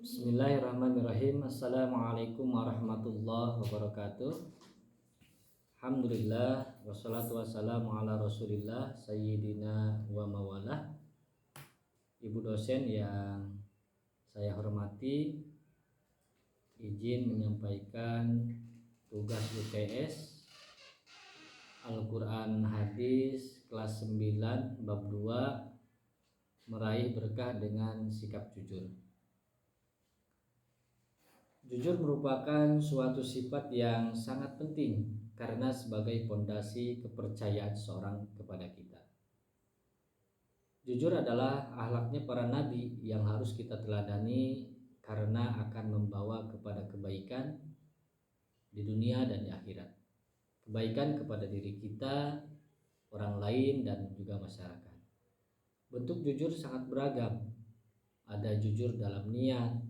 Bismillahirrahmanirrahim. Assalamualaikum warahmatullahi wabarakatuh. Alhamdulillah wassalatu wassalamu ala Rasulillah sayyidina wa mawalah. Ibu dosen yang saya hormati, izin menyampaikan tugas UTS Al-Quran Hadis kelas 9 bab 2, meraih berkah dengan sikap jujur. Jujur merupakan suatu sifat yang sangat penting karena sebagai fondasi kepercayaan seorang kepada kita. Jujur adalah akhlaknya para nabi yang harus kita teladani karena akan membawa kepada kebaikan di dunia dan di akhirat. Kebaikan kepada diri kita, orang lain, dan juga masyarakat. Bentuk jujur sangat beragam. Ada jujur dalam niat,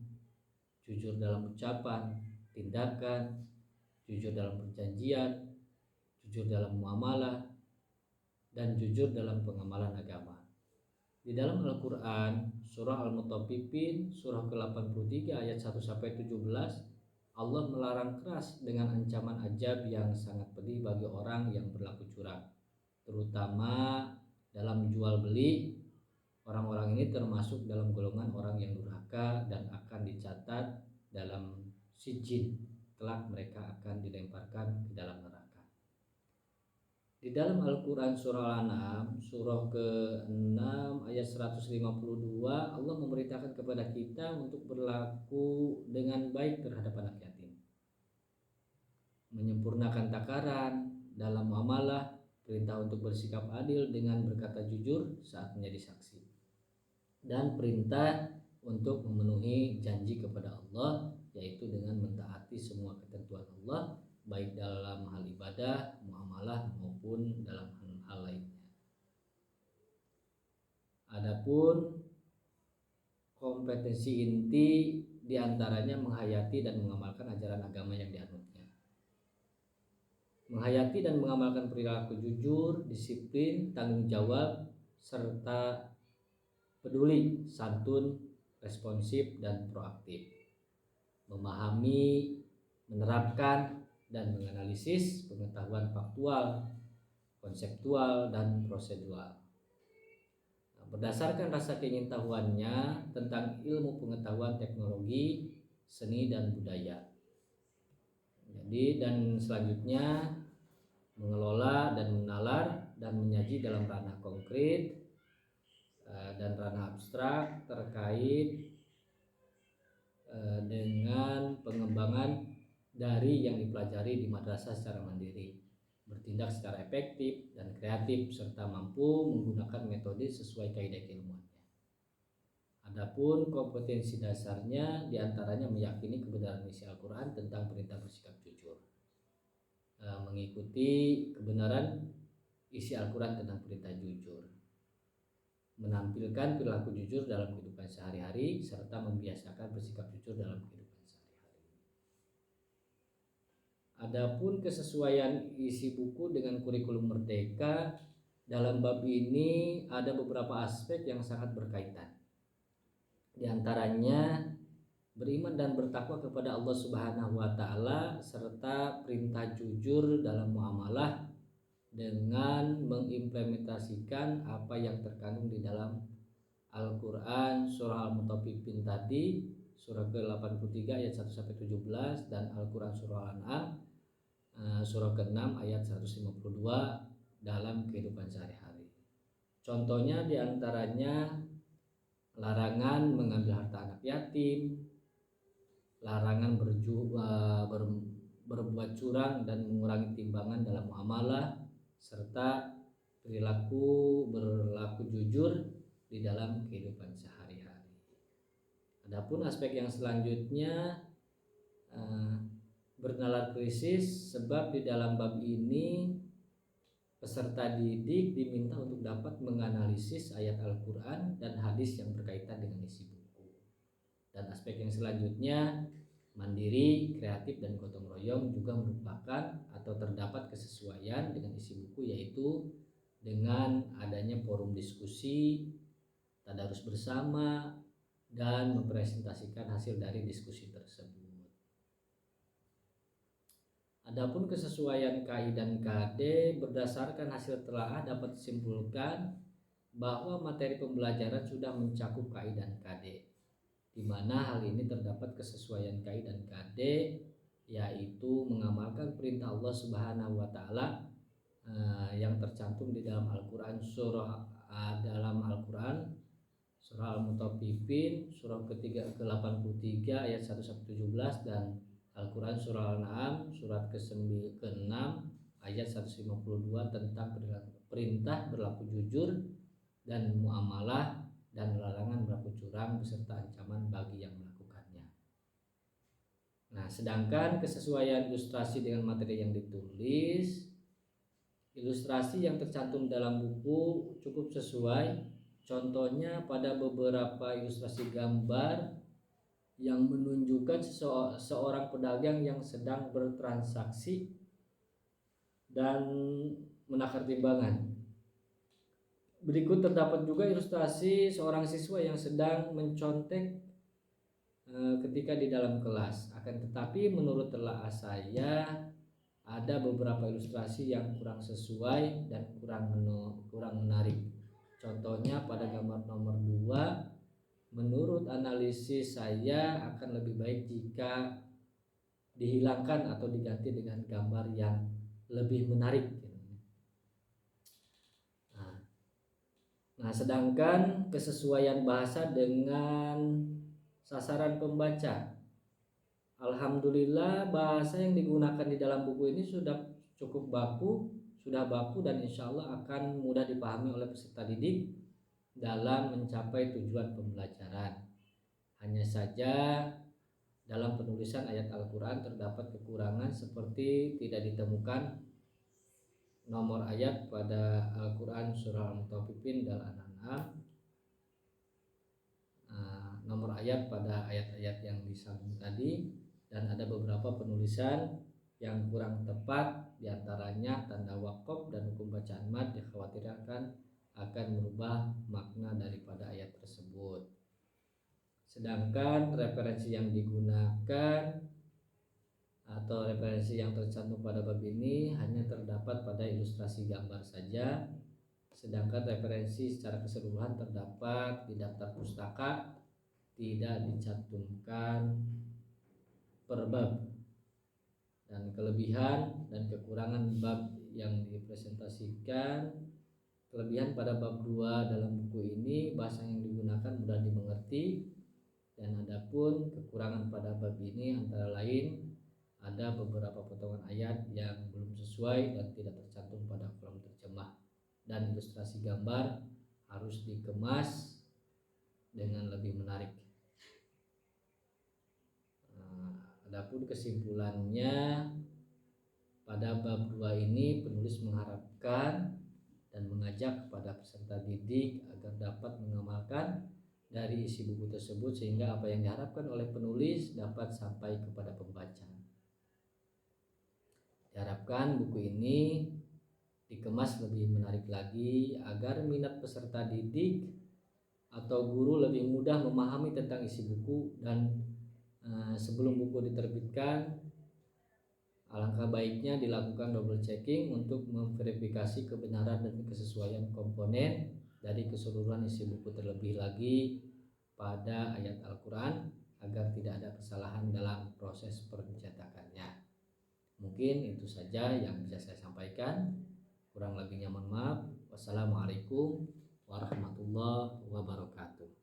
jujur dalam ucapan, tindakan, jujur dalam perjanjian, jujur dalam muamalah, dan jujur dalam pengamalan agama. Di dalam Al-Quran, surah Al-Mutaffifin, surah ke-83 ayat 1-17, Allah melarang keras dengan ancaman ajab yang sangat pedih bagi orang yang berlaku curang, terutama dalam jual beli. Orang-orang ini termasuk dalam golongan orang yang durhaka dan akan dicatat dalam sijin, kelak mereka akan dilemparkan ke dalam neraka. Di dalam Al-Quran surah Al-An'am, surah ke-6 ayat 152, Allah memerintahkan kepada kita untuk berlaku dengan baik terhadap anak yatim, menyempurnakan takaran dalam muamalah, perintah untuk bersikap adil dengan berkata jujur saat menjadi saksi, dan perintah untuk memenuhi janji kepada Allah, yaitu dengan mentaati semua ketentuan Allah, baik dalam hal ibadah, muamalah maupun dalam hal lainnya. Adapun kompetensi inti diantaranya menghayati dan mengamalkan ajaran agama yang dianutnya. Menghayati dan mengamalkan perilaku jujur, disiplin, tanggung jawab, serta peduli, santun, responsif, dan proaktif. Memahami, menerapkan, dan menganalisis pengetahuan faktual, konseptual, dan prosedural. Berdasarkan rasa keingintahuannya tentang ilmu pengetahuan teknologi, seni, dan budaya. Dan selanjutnya mengelola dan menalar dan menyaji dalam ranah konkret dan ranah abstrak terkait dengan pengembangan dari yang dipelajari di madrasah secara mandiri, bertindak secara efektif dan kreatif, serta mampu menggunakan metode sesuai kaidah keilmuannya. Adapun kompetensi dasarnya diantaranya meyakini kebenaran isi Al-Quran tentang perintah bersikap jujur, mengikuti kebenaran isi Al-Quran tentang perintah jujur, menampilkan perilaku jujur dalam kehidupan sehari-hari, serta membiasakan bersikap jujur dalam kehidupan sehari-hari. Adapun kesesuaian isi buku dengan kurikulum Merdeka, dalam bab ini ada beberapa aspek yang sangat berkaitan. Di antaranya beriman dan bertakwa kepada Allah Subhanahu wa taala, serta perintah jujur dalam muamalah dengan mengimplementasikan apa yang terkandung di dalam Al-Quran surah Al-Mutaffifin tadi, surah ke-83 ayat 1-17, dan Al-Quran surah Al-An'am surah ke-6 ayat 152 dalam kehidupan sehari-hari. Contohnya diantaranya larangan mengambil harta anak yatim, larangan berbuat curang dan mengurangi timbangan dalam muamalah, serta berlaku jujur di dalam kehidupan sehari-hari. Adapun aspek yang selanjutnya bernalar krisis, sebab di dalam bab ini peserta didik diminta untuk dapat menganalisis ayat Al-Quran dan hadis yang berkaitan dengan isi buku. Dan aspek yang selanjutnya mandiri, kreatif, dan gotong royong juga merupakan atau terdapat kesesuaian dengan isi buku, yaitu dengan adanya forum diskusi, tadarus bersama, dan mempresentasikan hasil dari diskusi tersebut. Adapun kesesuaian KI dan KD berdasarkan hasil telaah dapat disimpulkan bahwa materi pembelajaran sudah mencakup KI dan KD, di mana hal ini terdapat kesesuaian KI dan KD, yaitu mengamalkan perintah Allah Subhanahu wa taala yang tercantum di dalam Al-Qur'an dalam Al-Qur'an surah Al-Mutaffifin surah ke-83 ayat 1 sampai 17 dan Al-Qur'an surah Al-An'am surat ke-6 ayat 152 tentang perintah berlaku jujur dan muamalah dan larangan berlaku curang beserta ancaman bagi yang melakukannya. Nah, sedangkan kesesuaian ilustrasi dengan materi yang ditulis, ilustrasi yang tercantum dalam buku cukup sesuai. Contohnya pada beberapa ilustrasi gambar yang menunjukkan seorang pedagang yang sedang bertransaksi dan menakar timbangan. Berikut terdapat juga ilustrasi seorang siswa yang sedang mencontek ketika di dalam kelas. Akan tetapi menurut telaah saya ada beberapa ilustrasi yang kurang sesuai dan kurang menarik. Contohnya pada gambar nomor 2, menurut analisis saya akan lebih baik jika dihilangkan atau diganti dengan gambar yang lebih menarik. Nah, sedangkan kesesuaian bahasa dengan sasaran pembaca, alhamdulillah bahasa yang digunakan di dalam buku ini sudah cukup baku dan insya Allah akan mudah dipahami oleh peserta didik dalam mencapai tujuan pembelajaran. Hanya saja dalam penulisan ayat Al-Quran terdapat kekurangan seperti tidak ditemukan nomor ayat pada Al-Quran surah Al-Mutaffifin dan Al-An'am, nomor ayat pada ayat-ayat yang disambung tadi, dan ada beberapa penulisan yang kurang tepat, diantaranya tanda wakaf dan hukum bacaan mad dikhawatirkan akan merubah makna daripada ayat tersebut. Sedangkan referensi yang digunakan atau referensi yang tercantum pada bab ini hanya terdapat pada ilustrasi gambar saja, sedangkan referensi secara keseluruhan terdapat di daftar pustaka, tidak dicantumkan per bab. Dan kelebihan dan kekurangan bab yang dipresentasikan, kelebihan pada bab 2 dalam buku ini bahasa yang digunakan mudah dimengerti, dan adapun kekurangan pada bab ini antara lain ada beberapa potongan ayat yang belum sesuai dan tidak tercantum pada kolom terjemah, dan ilustrasi gambar harus dikemas dengan lebih menarik. Adapun kesimpulannya, pada bab 2 ini penulis mengharapkan dan mengajak kepada peserta didik agar dapat mengamalkan dari isi buku tersebut sehingga apa yang diharapkan oleh penulis dapat sampai kepada pembaca. Diharapkan buku ini dikemas lebih menarik lagi agar minat peserta didik atau guru lebih mudah memahami tentang isi buku, dan sebelum buku diterbitkan alangkah baiknya dilakukan double checking untuk memverifikasi kebenaran dan kesesuaian komponen dari keseluruhan isi buku, terlebih lagi pada ayat Al-Quran agar tidak ada kesalahan dalam proses pencetakannya. Mungkin itu saja yang bisa saya sampaikan, kurang lebihnya mohon maaf. Wassalamualaikum warahmatullahi wabarakatuh.